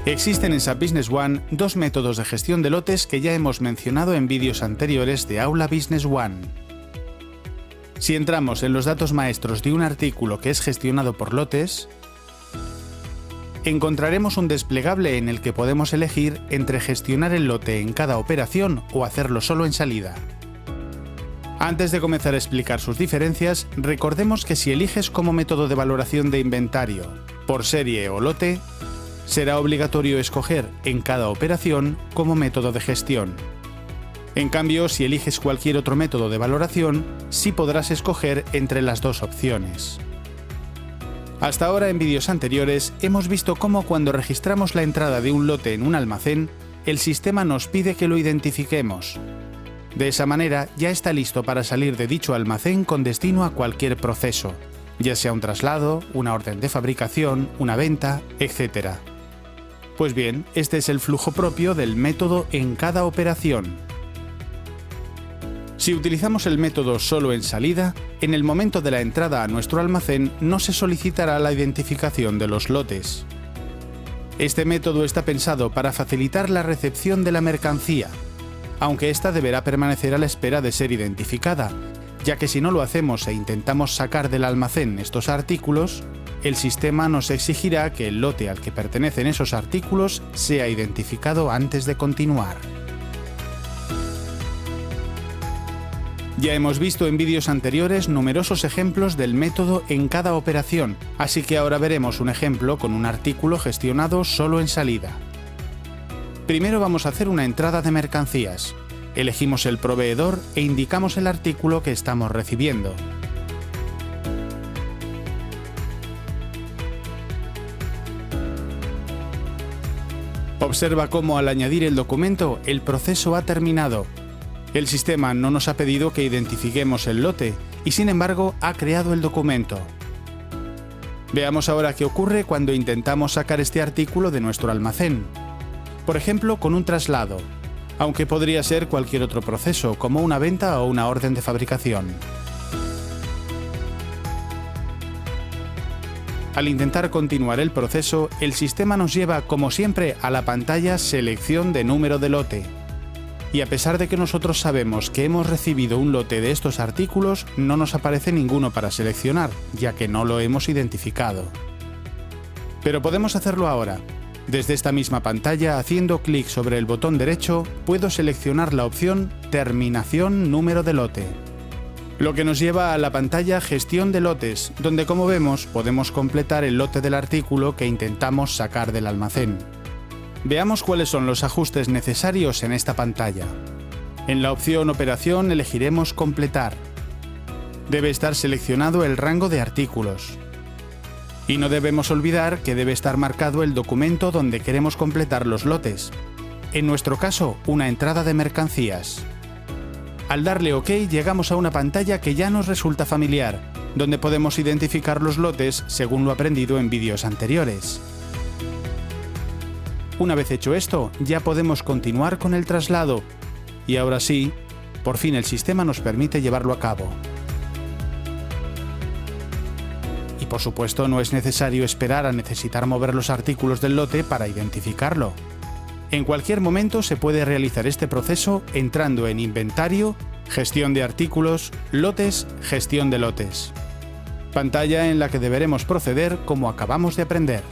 Existen en SAP Business One dos métodos de gestión de lotes que ya hemos mencionado en vídeos anteriores de Aula Business One. Si entramos en los datos maestros de un artículo que es gestionado por lotes, encontraremos un desplegable en el que podemos elegir entre gestionar el lote en cada operación o hacerlo solo en salida. Antes de comenzar a explicar sus diferencias, recordemos que si eliges como método de valoración de inventario, por serie o lote, será obligatorio escoger en cada operación como método de gestión. En cambio, si eliges cualquier otro método de valoración, sí podrás escoger entre las dos opciones. Hasta ahora, en vídeos anteriores, hemos visto cómo cuando registramos la entrada de un lote en un almacén, el sistema nos pide que lo identifiquemos. De esa manera, ya está listo para salir de dicho almacén con destino a cualquier proceso, ya sea un traslado, una orden de fabricación, una venta, etc. Pues bien, este es el flujo propio del método en cada operación. Si utilizamos el método solo en salida, en el momento de la entrada a nuestro almacén no se solicitará la identificación de los lotes. Este método está pensado para facilitar la recepción de la mercancía, aunque ésta deberá permanecer a la espera de ser identificada, ya que si no lo hacemos e intentamos sacar del almacén estos artículos, el sistema nos exigirá que el lote al que pertenecen esos artículos sea identificado antes de continuar. Ya hemos visto en vídeos anteriores numerosos ejemplos del método en cada operación, así que ahora veremos un ejemplo con un artículo gestionado solo en salida. Primero vamos a hacer una entrada de mercancías. Elegimos el proveedor e indicamos el artículo que estamos recibiendo. Observa cómo al añadir el documento, el proceso ha terminado. El sistema no nos ha pedido que identifiquemos el lote y sin embargo ha creado el documento. Veamos ahora qué ocurre cuando intentamos sacar este artículo de nuestro almacén. Por ejemplo, con un traslado, aunque podría ser cualquier otro proceso, como una venta o una orden de fabricación. Al intentar continuar el proceso, el sistema nos lleva, como siempre, a la pantalla Selección de número de lote. Y a pesar de que nosotros sabemos que hemos recibido un lote de estos artículos, no nos aparece ninguno para seleccionar, ya que no lo hemos identificado. Pero podemos hacerlo ahora. Desde esta misma pantalla, haciendo clic sobre el botón derecho, puedo seleccionar la opción Terminación número de lote, lo que nos lleva a la pantalla Gestión de lotes, donde como vemos podemos completar el lote del artículo que intentamos sacar del almacén. Veamos cuáles son los ajustes necesarios en esta pantalla. En la opción Operación elegiremos Completar. Debe estar seleccionado el rango de artículos. Y no debemos olvidar que debe estar marcado el documento donde queremos completar los lotes. En nuestro caso, una entrada de mercancías. Al darle OK, llegamos a una pantalla que ya nos resulta familiar, donde podemos identificar los lotes según lo aprendido en vídeos anteriores. Una vez hecho esto, ya podemos continuar con el traslado. Y ahora sí, por fin el sistema nos permite llevarlo a cabo. Y por supuesto no es necesario esperar a necesitar mover los artículos del lote para identificarlo. En cualquier momento se puede realizar este proceso entrando en Inventario, Gestión de artículos, Lotes, Gestión de lotes. Pantalla en la que deberemos proceder como acabamos de aprender.